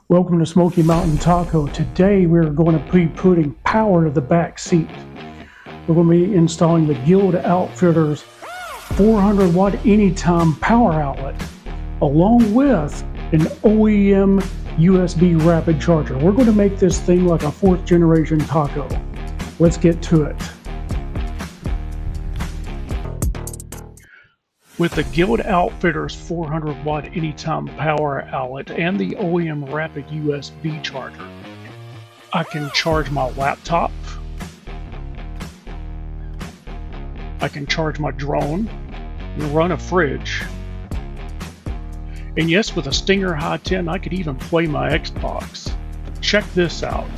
Welcome to Smoky Mountain Taco. Today we're going to be putting power to the back seat. We're going to be installing the Guild Outfitters 400 watt anytime power outlet along with an OEM USB rapid charger. We're going to make this thing like a 4th generation Taco. Let's get to it. With the Guild Outfitters 400 watt anytime power outlet and the OEM rapid USB charger, I can charge my laptop, I can charge my drone, and run a fridge. And yes, with a Stinger Heigh10, I could even play my Xbox. Check this out.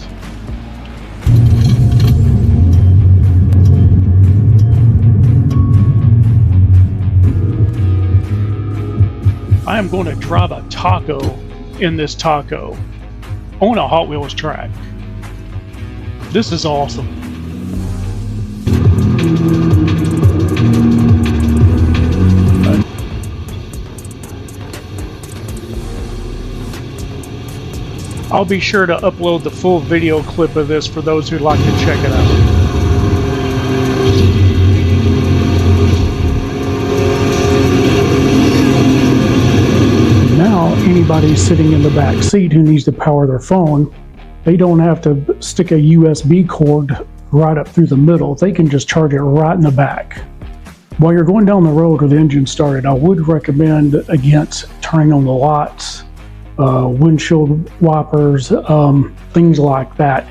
I am going to drive a Taco in this Taco on a Hot Wheels track. This is awesome. I'll be sure to upload the full video clip of this for those who'd like to check it out. Now, anybody sitting in the back seat who needs to power their phone, they don't have to stick a USB cord right up through the middle. They can just charge it right in the back. While you're going down the road with the engine started, I would recommend against turning on the lights, windshield wipers, things like that.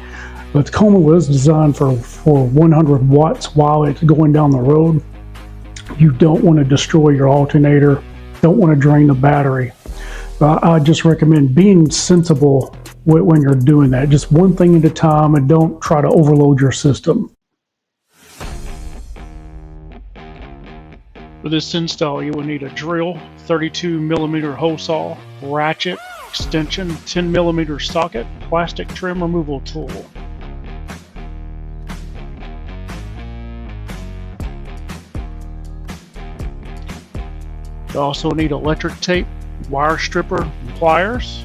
The Tacoma was designed for 100 watts while it's going down the road. You don't want to destroy your alternator, don't want to drain the battery. I just recommend being sensible when you're doing that. Just one thing at a time, and don't try to overload your system. For this install, you will need a drill, 32mm hole saw, ratchet, extension, 10mm socket, plastic trim removal tool. You also need electric tape, wire stripper, and pliers.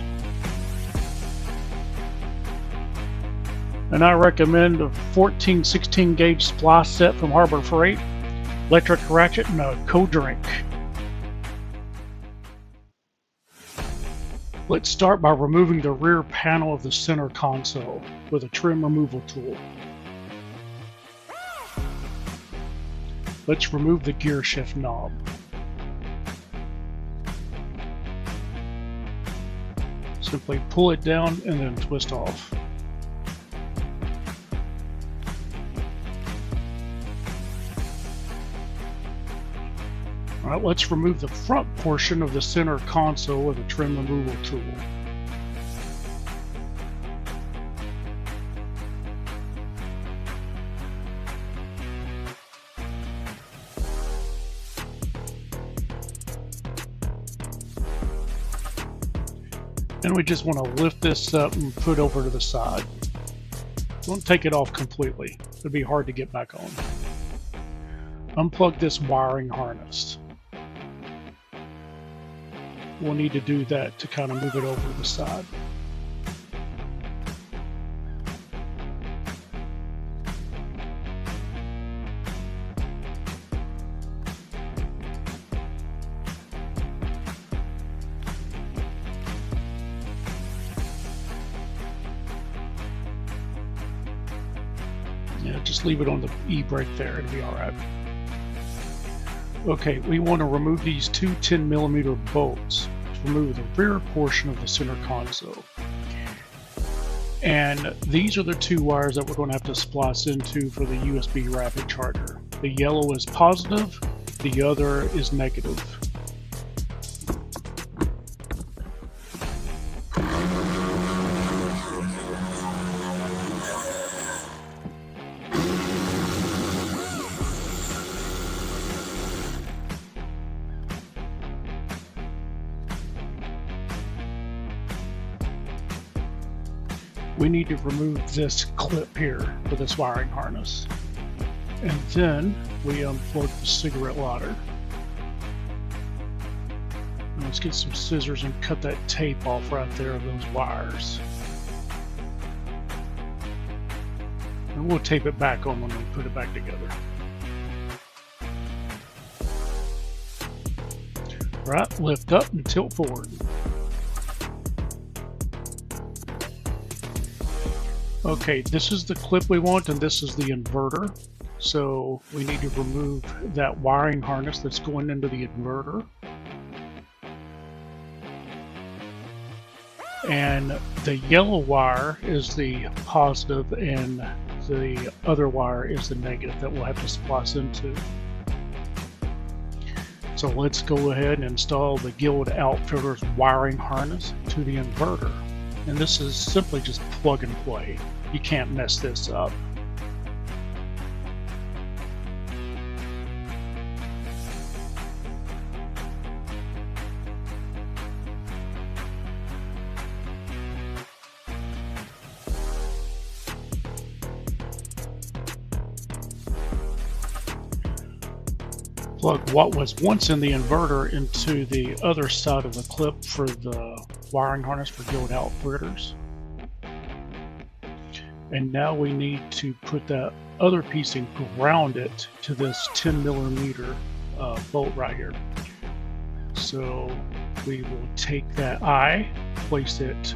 And I recommend a 14-16 gauge splice set from Harbor Freight, electric ratchet, and a co-drink. Let's start by removing the rear panel of the center console with a trim removal tool. Let's remove the gear shift knob. Simply pull it down and then twist off. Alright, let's remove the front portion of the center console with a trim removal tool. And we just want to lift this up and put it over to the side. Don't take it off completely. It'd be hard to get back on. Unplug this wiring harness. We'll need to do that to kind of move it over to the side. Yeah, just leave it on the e-brake there, it'll be alright. Okay, we want to remove these two 10mm bolts to remove the rear portion of the center console. And these are the two wires that we're going to have to splice into for the USB rapid charger. The yellow is positive, the other is negative. We need to remove this clip here for this wiring harness. And then we unplug the cigarette lighter. Let's get some scissors and cut that tape off right there of those wires. And we'll tape it back on when we put it back together. Right, lift up and tilt forward. Okay, this is the clip we want, and this is the inverter. So we need to remove that wiring harness that's going into the inverter. And the yellow wire is the positive, and the other wire is the negative that we'll have to splice into. So let's go ahead and install the Guild Outfitters wiring harness to the inverter. And this is simply just plug and play. You can't mess this up. Plug what was once in the inverter into the other side of the clip for the wiring harness for Guild Outfitters. And now we need to put that other piece and ground it to this 10mm bolt right here. So we will take that eye, place it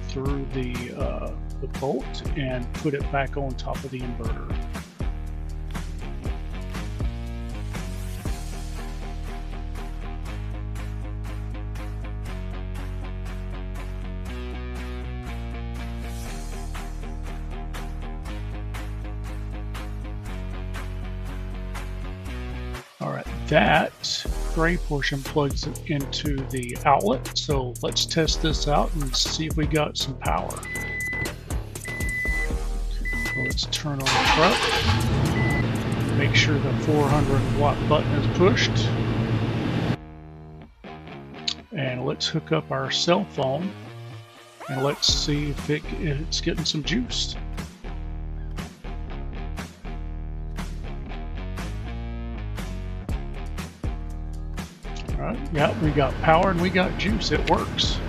through the bolt, and put it back on top of the inverter. Alright, that gray portion plugs into the outlet, so let's test this out and see if we got some power. Let's turn on the truck, make sure the 400-watt button is pushed, and let's hook up our cell phone and let's see if it's getting some juice. Alright, yeah, we got power and we got juice. It works.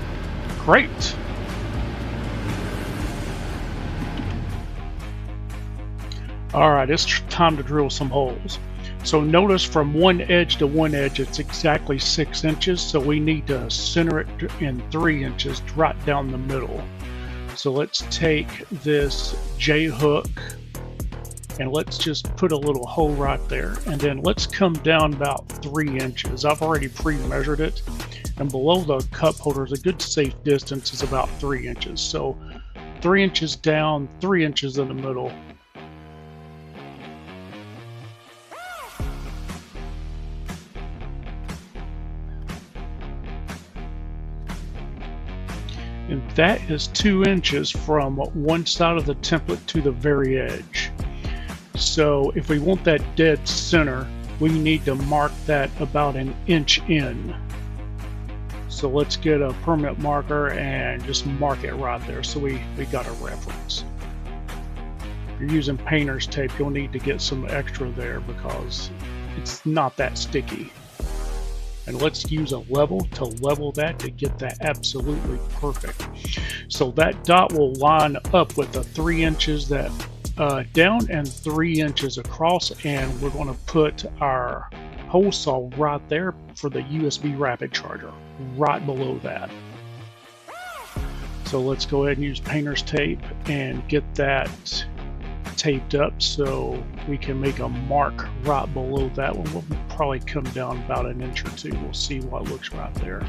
Great. Alright, it's time to drill some holes. So notice from one edge to one edge it's exactly 6 inches, so we need to center it in 3 inches right down the middle. So let's take this J-hook and let's just put a little hole right there, and then let's come down about 3 inches. I've already pre-measured it, and below the cup holder is a good safe distance is about 3 inches. So 3 inches down, 3 inches in the middle. And that is 2 inches from one side of the template to the very edge. So if we want that dead center, we need to mark that about 1 inch in. So let's get a permanent marker and just mark it right there so we got a reference. If you're using painter's tape, you'll need to get some extra there because it's not that sticky. And let's use a level to level that to get that absolutely perfect. So that dot will line up with the 3 inches that down and 3 inches across, and we're going to put our hole saw right there for the USB rapid charger, right below that. So let's go ahead and use painter's tape and get that taped up so we can make a mark right below that one. We'll probably come down about 1 inch or 2. We'll see what looks right there.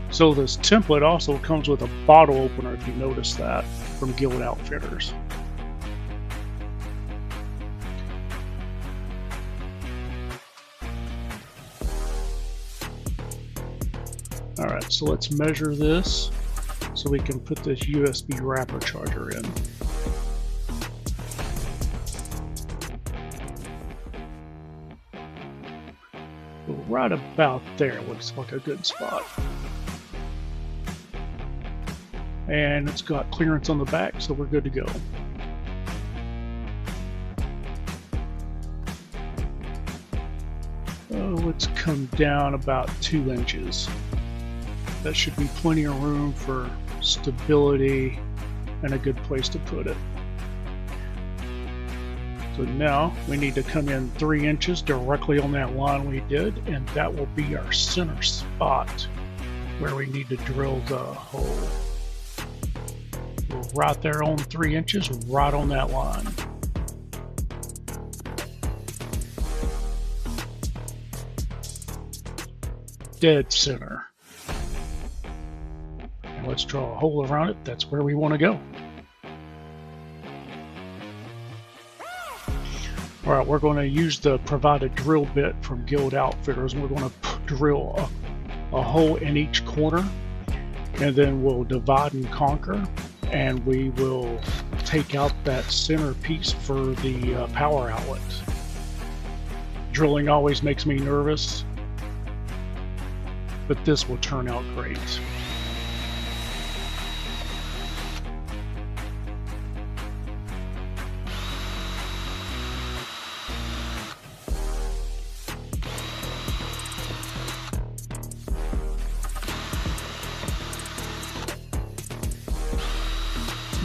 So this template also comes with a bottle opener, if you notice that, from Guild Outfitters. Alright, so let's measure this so we can put this USB wrapper charger in. Right about there looks like a good spot. And it's got clearance on the back, so we're good to go. let's come down about 2 inches. That should be plenty of room for stability and a good place to put it. So now we need to come in 3 inches directly on that line we did, and that will be our center spot where we need to drill the hole. We're right there on 3 inches, right on that line. Dead center. And let's draw a hole around it. That's where we want to go. All right, we're going to use the provided drill bit from Guild Outfitters, and we're going to drill a hole in each corner, and then we'll divide and conquer, and we will take out that center piece for the power outlet. Drilling always makes me nervous, but this will turn out great.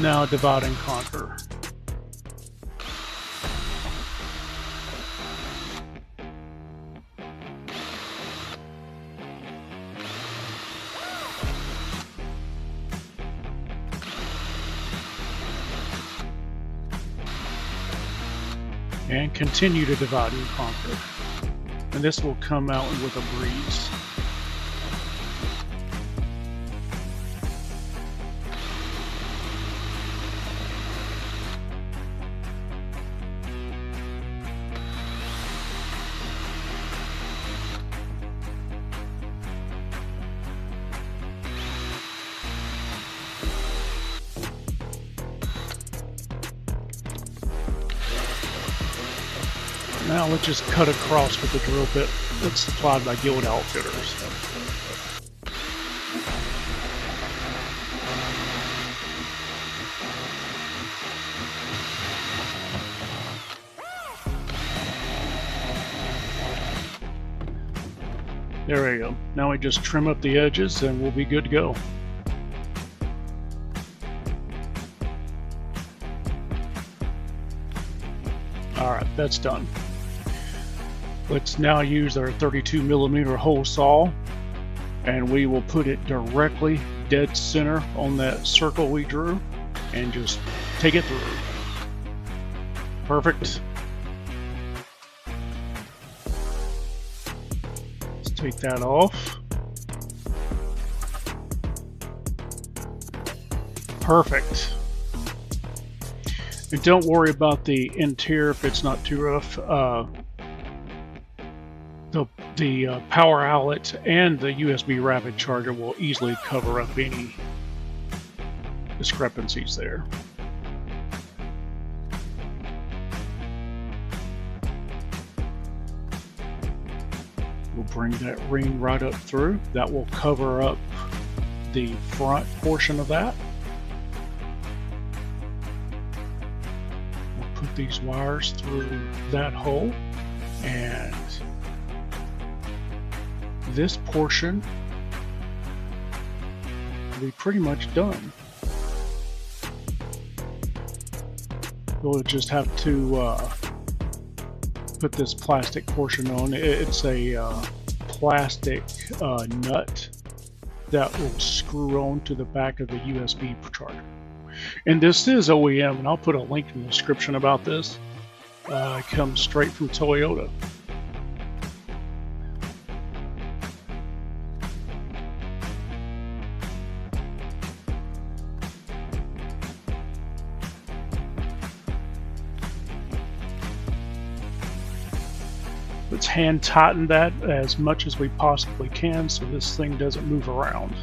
Now divide and conquer. And continue to divide and conquer. And this will come out with a breeze. Now let's just cut across with the drill bit that's supplied by Guild Outfitters. There we go. Now we just trim up the edges and we'll be good to go. Alright, that's done. Let's now use our 32mm hole saw, and we will put it directly dead center on that circle we drew and just take it through. Perfect. Let's take that off. Perfect. And don't worry about the interior if it's not too rough. The power outlet and the USB rapid charger will easily cover up any discrepancies there. We'll bring that ring right up through. That will cover up the front portion of that. We'll put these wires through that hole, and this portion will be pretty much done. We'll just have to put this plastic portion on. It's a plastic nut that will screw on to the back of the USB charger. And this is OEM, and I'll put a link in the description about this. It comes straight from Toyota. Let's hand tighten that as much as we possibly can so this thing doesn't move around.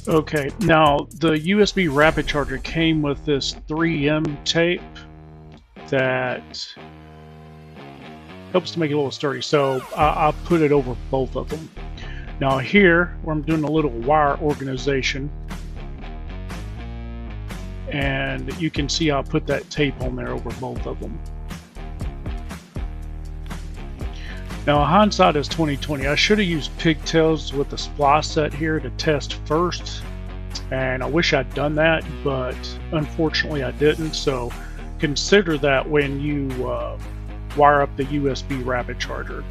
Okay, now the USB rapid charger came with this 3M tape, that helps to make it a little sturdy. So I'll put it over both of them. Now here, where I'm doing a little wire organization, and you can see I'll put that tape on there over both of them. Now hindsight is 2020. I should have used pigtails with the splice set here to test first, and I wish I'd done that, but unfortunately I didn't. So consider that when you wire up the USB rapid charger.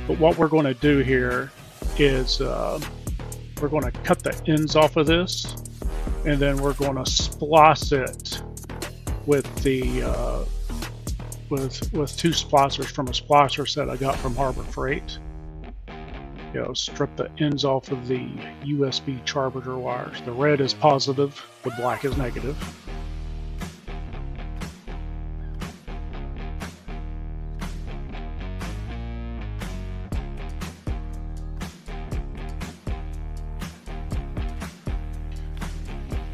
But what we're going to do here is we're going to cut the ends off of this, and then we're going to splice it with the with two splicers from a splicer set I got from Harbor Freight. You know, strip the ends off of the USB charger wires. The red is positive, the black is negative.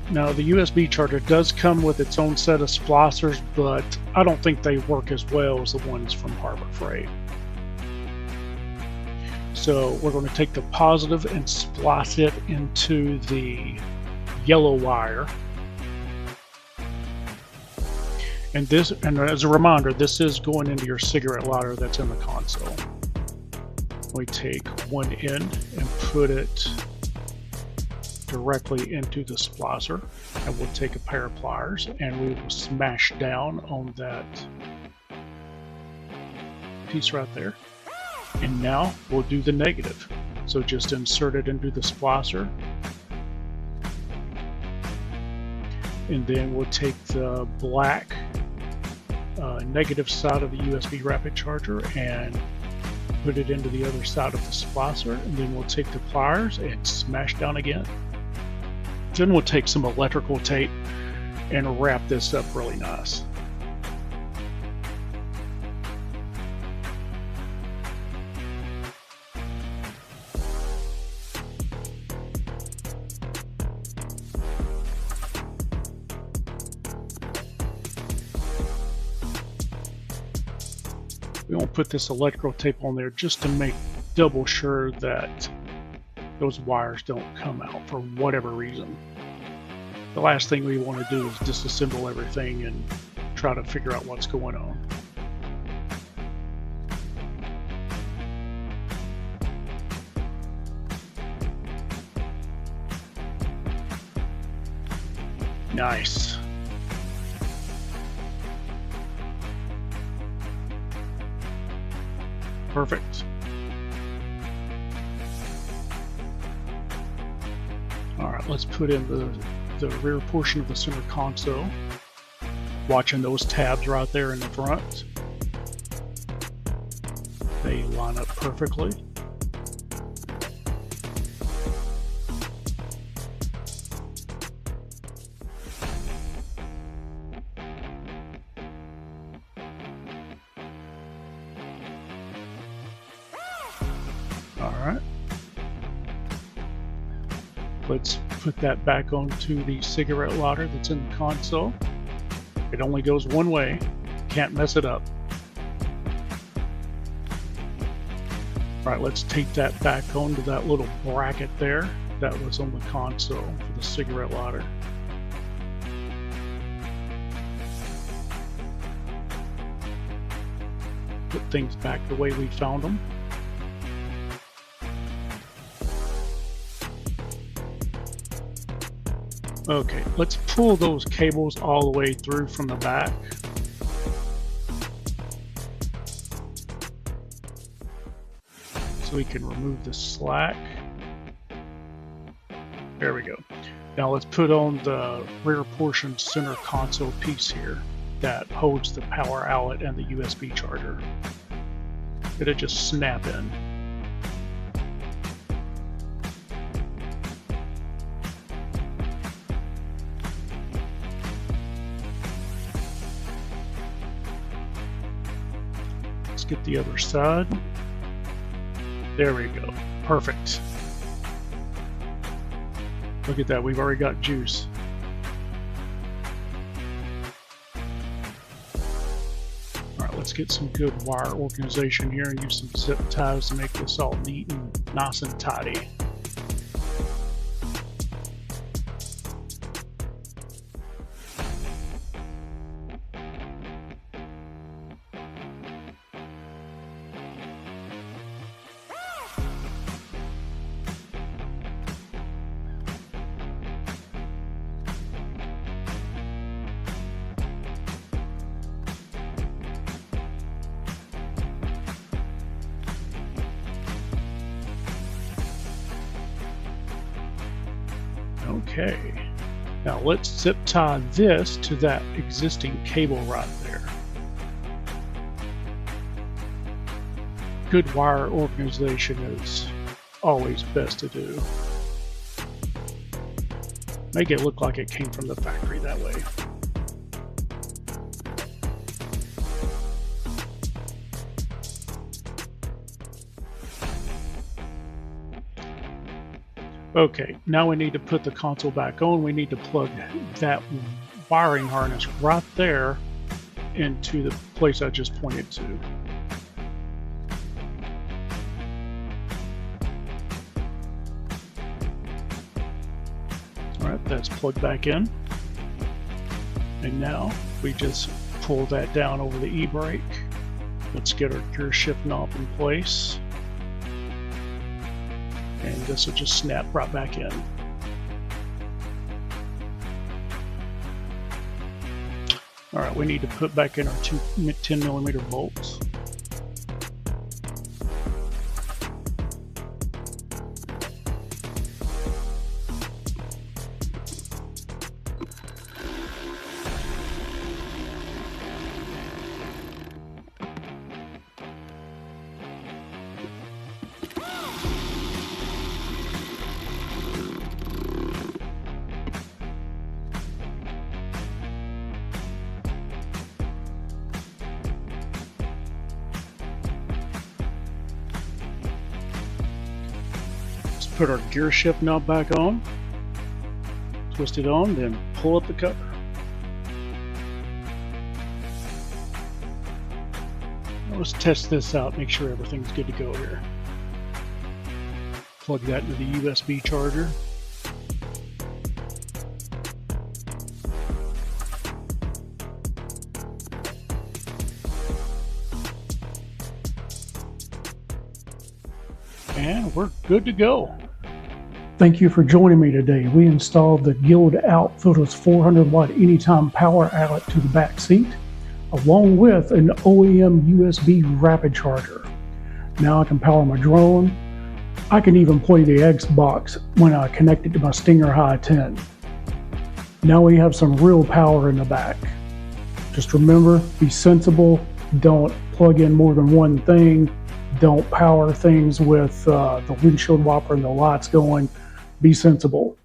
Now the USB charger does come with its own set of splicers, but I don't think they work as well as the ones from Harbor Freight. So we're going to take the positive and splice it into the yellow wire. And this, and as a reminder, this is going into your cigarette lighter that's in the console. We take one end and put it directly into the splicer, and we'll take a pair of pliers and we will smash down on that piece right there. And now we'll do the negative. So just insert it into the splicer, and then we'll take the black negative side of the USB rapid charger and put it into the other side of the splicer, and then we'll take the pliers and smash down again. Then we'll take some electrical tape and wrap this up really nice. We won't put this electrical tape on there just to make double sure that those wires don't come out for whatever reason. The last thing we want to do is disassemble everything and try to figure out what's going on. Nice. Perfect. All right, let's put in the rear portion of the center console. Watching those tabs right there in the front. They line up perfectly. All right. Let's put that back onto the cigarette lighter that's in the console. It only goes one way. Can't mess it up. All right, let's take that back onto that little bracket there that was on the console for the cigarette lighter. Put things back the way we found them. Okay, let's pull those cables all the way through from the back. So we can remove the slack. There we go. Now let's put on the rear portion center console piece here that holds the power outlet and the USB charger. It'll just snap in. Let's get the other side. There we go. Perfect. Look at that. We've already got juice. let's get some good wire organization here and use some zip ties to make this all neat and nice and tidy. Okay, now let's zip tie this to that existing cable right there. Good wire organization is always best to do. Make it look like it came from the factory that way. Okay, now we need to put the console back on. We need to plug that wiring harness right there into the place I just pointed to. All right, that's plugged back in. And now we just pull that down over the e-brake. Let's get our gear shift knob in place. And this will just snap right back in. All right, we need to put back in our two 10mm bolts. Put our gear shift knob back on, twist it on, then pull up the cover. Now let's test this out, make sure everything's good to go here. Plug that into the USB charger. And we're good to go. Thank you for joining me today. We installed the Guild Outfitters 400 watt anytime power outlet to the back seat, along with an OEM USB rapid charger. Now I can power my drone. I can even play the Xbox when I connect it to my Stinger Heigh10. Now we have some real power in the back. Just remember, be sensible. Don't plug in more than one thing. Don't power things with the windshield wiper and the lights going. Be sensible.